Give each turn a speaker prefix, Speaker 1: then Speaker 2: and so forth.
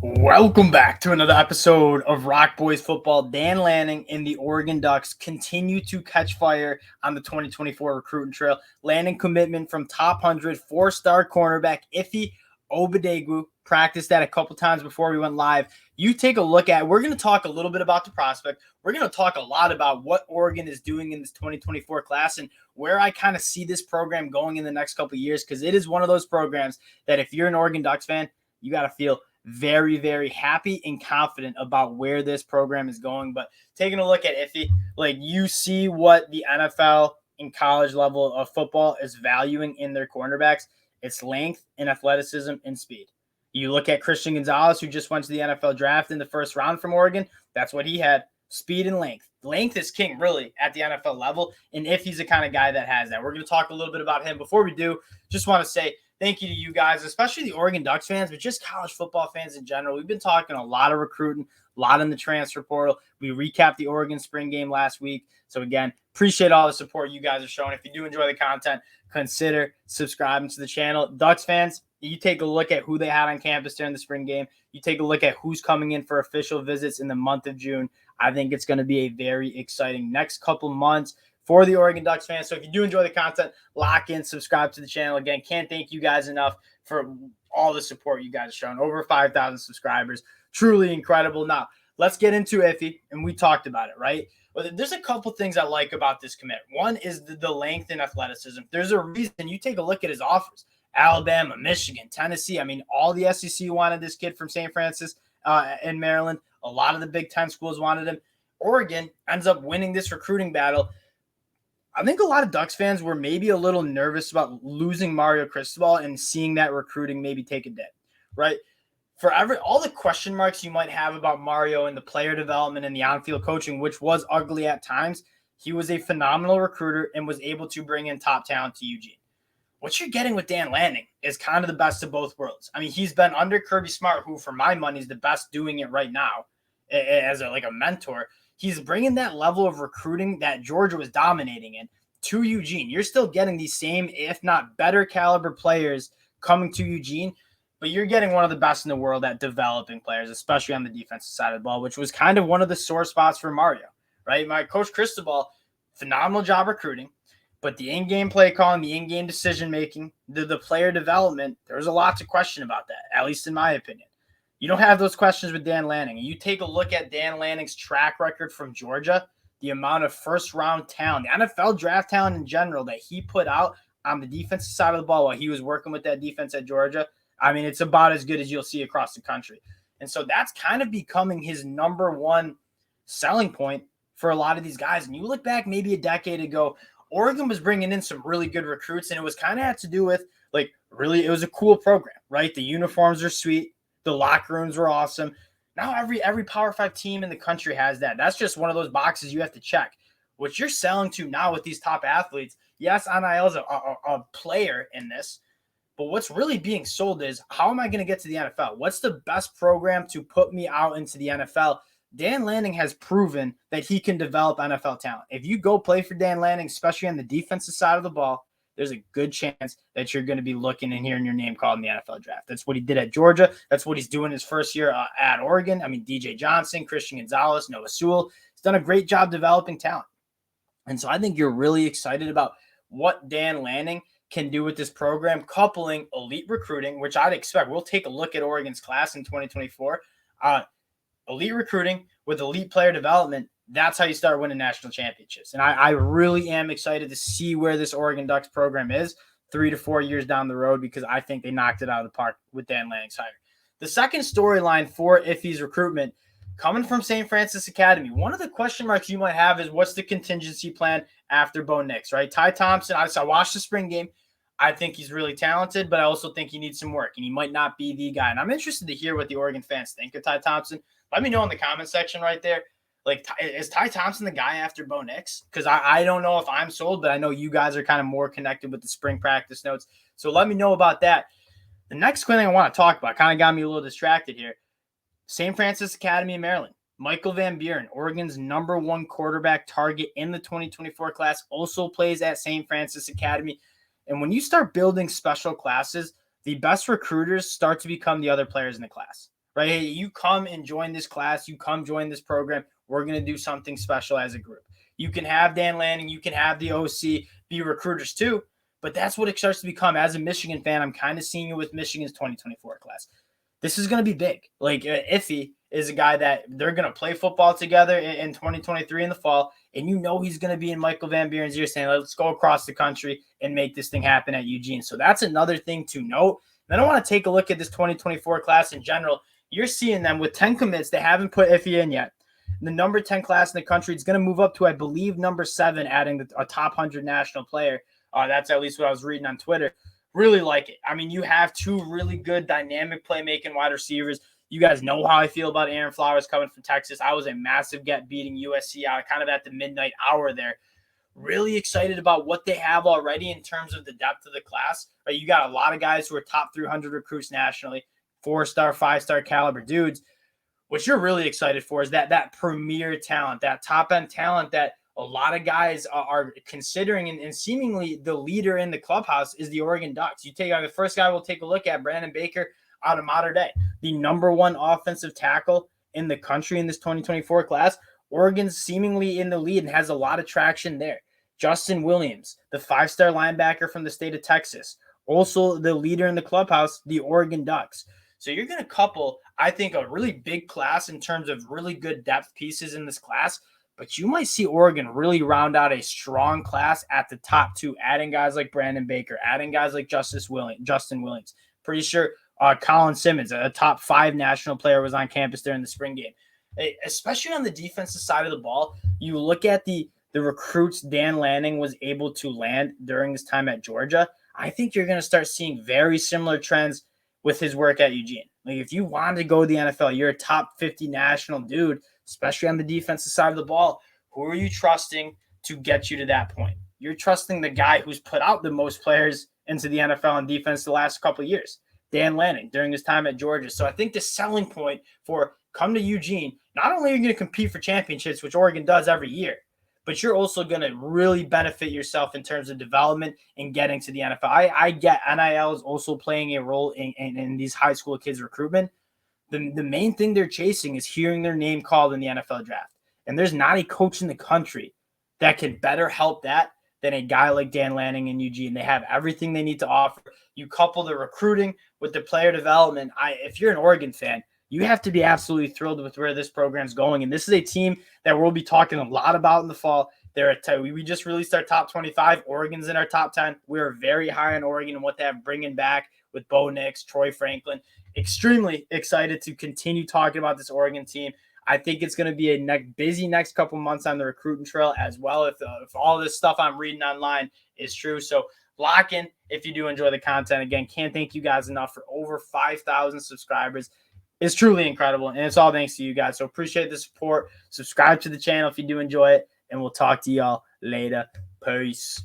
Speaker 1: Welcome back to another episode of Rock Boys Football. Dan Lanning and the Oregon Ducks continue to catch fire on the 2024 recruiting trail. Landing commitment from top 100 four-star cornerback Ify Obidegwu. Practiced that a couple times before we went live. You take a look at, we're going to talk a little bit about the prospect. We're going to talk a lot about what Oregon is doing in this 2024 class and where I kind of see this program going in the next couple of years, because it is one of those programs that if you're an Oregon Ducks fan, you got to feel very, very happy and confident about where this program is going. But taking a look at Ify, like you see what the NFL and college level of football is valuing in their cornerbacks. It's length and athleticism and speed. You look at Christian Gonzalez, who just went to the NFL draft in the first round from Oregon. That's what he had, speed and length. Length is king, really, at the NFL level, and Ify's the kind of guy that has that. We're going to talk a little bit about him. Before we do, just want to say thank you to you guys, especially the Oregon Ducks fans, but just college football fans in general. We've been talking a lot of recruiting, a lot in the transfer portal. We recapped the Oregon spring game last week. So, again, appreciate all the support you guys are showing. If you do enjoy the content, consider subscribing to the channel. Ducks fans, you take a look at who they had on campus during the spring game. You take a look at who's coming in for official visits in the month of June. I think it's going to be a very exciting next couple months for the Oregon Ducks fans. So if you do enjoy the content, lock in, subscribe to the channel. Again, can't thank you guys enough for all the support you guys have shown. Over 5,000 subscribers. Truly incredible. Now, let's get into Ify, and we talked about it, right? Well, there's a couple things I like about this commit. One is the length and athleticism. There's a reason. You take a look at his offers. Alabama, Michigan, Tennessee. I mean, all the SEC wanted this kid from St. Francis in Maryland. A lot of the Big Ten schools wanted him. Oregon ends up winning this recruiting battle. I think a lot of Ducks fans were maybe a little nervous about losing Mario Cristobal and seeing that recruiting maybe take a dip, right? For all the question marks you might have about Mario and the player development and the on-field coaching, which was ugly at times, he was a phenomenal recruiter and was able to bring in top talent to Eugene. What you're getting with Dan Lanning is kind of the best of both worlds. I mean, he's been under Kirby Smart, who for my money is the best doing it right now as a mentor. He's bringing that level of recruiting that Georgia was dominating in to Eugene. You're still getting these same, if not better caliber players coming to Eugene, but you're getting one of the best in the world at developing players, especially on the defensive side of the ball, which was kind of one of the sore spots for Mario, right? My coach Cristobal, phenomenal job recruiting. But the in-game play calling, the in-game decision-making, the player development, there's a lot to question about that, at least in my opinion. You don't have those questions with Dan Lanning. You take a look at Dan Lanning's track record from Georgia, the amount of first-round talent, the NFL draft talent in general that he put out on the defensive side of the ball while he was working with that defense at Georgia. I mean, it's about as good as you'll see across the country. And so that's kind of becoming his number one selling point for a lot of these guys. And you look back maybe a decade ago, Oregon was bringing in some really good recruits, and it was kind of had to do with, it was a cool program, right? The uniforms are sweet. The locker rooms were awesome. Now every Power 5 team in the country has that. That's just one of those boxes you have to check. What you're selling to now with these top athletes, yes, NIL is a player in this, but what's really being sold is, how am I going to get to the NFL? What's the best program to put me out into the NFL? Dan Lanning has proven that he can develop NFL talent. If you go play for Dan Lanning, especially on the defensive side of the ball, there's a good chance that you're going to be looking and hearing your name called in the NFL draft. That's what he did at Georgia. That's what he's doing his first year at Oregon. I mean, DJ Johnson, Christian Gonzalez, Noah Sewell. He's done a great job developing talent. And so I think you're really excited about what Dan Lanning can do with this program, coupling elite recruiting, which I'd expect. We'll take a look at Oregon's class in 2024. Elite recruiting with elite player development, that's how you start winning national championships. And I really am excited to see where this Oregon Ducks program is 3 to 4 years down the road, because I think they knocked it out of the park with Dan Lanning's hire. The second storyline for Ify's recruitment, coming from St. Francis Academy, one of the question marks you might have is, what's the contingency plan after Bo Nix, right? Ty Thompson, I watched the spring game. I think he's really talented, but I also think he needs some work, and he might not be the guy. And I'm interested to hear what the Oregon fans think of Ty Thompson. Let me know in the comment section right there. Like, is Ty Thompson the guy after Bo Nix? Because I don't know if I'm sold, but I know you guys are kind of more connected with the spring practice notes. So let me know about that. The next thing I want to talk about kind of got me a little distracted here. St. Francis Academy in Maryland. Michael Van Buren, Oregon's number one quarterback target in the 2024 class, also plays at St. Francis Academy. And when you start building special classes, the best recruiters start to become the other players in the class, right? Hey, you come and join this class, you come join this program. We're going to do something special as a group. You can have Dan Lanning, you can have the OC be recruiters too, but that's what it starts to become. As a Michigan fan, I'm kind of seeing it with Michigan's 2024 class. This is going to be big. Like Ify is a guy that they're going to play football together in 2023 in the fall, and you know he's going to be in Michael Van Buren's ear saying, let's go across the country and make this thing happen at Eugene. So that's another thing to note. Then I want to take a look at this 2024 class in general. You're seeing them with 10 commits. They haven't put Ify in yet. The number 10 class in the country is going to move up to, I believe, number 7, adding a top 100 national player. That's at least what I was reading on Twitter. Really like it. I mean, you have 2 really good dynamic playmaking wide receivers. You guys know how I feel about Aaron Flowers coming from Texas. I was a massive get beating USC out kind of at the midnight hour there. Really excited about what they have already in terms of the depth of the class. Right, you got a lot of guys who are top 300 recruits nationally, 4-star, 5-star caliber dudes. What you're really excited for is that premier talent, that top-end talent that a lot of guys are considering, and seemingly the leader in the clubhouse is the Oregon Ducks. You take the first guy we'll take a look at, Brandon Baker out of Mater Dei, the number 1 offensive tackle in the country in this 2024 class. Oregon's seemingly in the lead and has a lot of traction there. Justin Williams, the 5-star linebacker from the state of Texas, also the leader in the clubhouse, the Oregon Ducks. So you're going to couple, I think, a really big class in terms of really good depth pieces in this class, but you might see Oregon really round out a strong class at the top 2, adding guys like Brandon Baker, adding guys like Justin Williams. Pretty sure Colin Simmons, a top 5 national player, was on campus during the spring game. Especially on the defensive side of the ball, you look at the recruits Dan Lanning was able to land during his time at Georgia. I think you're going to start seeing very similar trends with his work at Eugene. Like, if you want to go to the NFL, you're a top 50 national dude, especially on the defensive side of the ball. Who are you trusting to get you to that point? You're trusting the guy who's put out the most players into the NFL on defense the last couple of years, Dan Lanning, during his time at Georgia. So I think the selling point for come to Eugene, not only are you going to compete for championships, which Oregon does every year, but you're also going to really benefit yourself in terms of development and getting to the NFL. I get NIL is also playing a role in these high school kids' recruitment. The main thing they're chasing is hearing their name called in the NFL draft. And there's not a coach in the country that can better help that than a guy like Dan Lanning in Eugene. They have everything they need to offer. You couple the recruiting with the player development. If you're an Oregon fan, you have to be absolutely thrilled with where this program's going. And this is a team that we'll be talking a lot about in the fall. We just released our top 25. Oregon's in our top 10. We're very high on Oregon and what they have bringing back with Bo Nix, Troy Franklin. Extremely excited to continue talking about this Oregon team. I think it's going to be a busy next couple months on the recruiting trail as well, if all this stuff I'm reading online is true. So lock in if you do enjoy the content. Again, can't thank you guys enough for over 5,000 subscribers. It's truly incredible, and it's all thanks to you guys. So appreciate the support. Subscribe to the channel if you do enjoy it, and we'll talk to y'all later. Peace.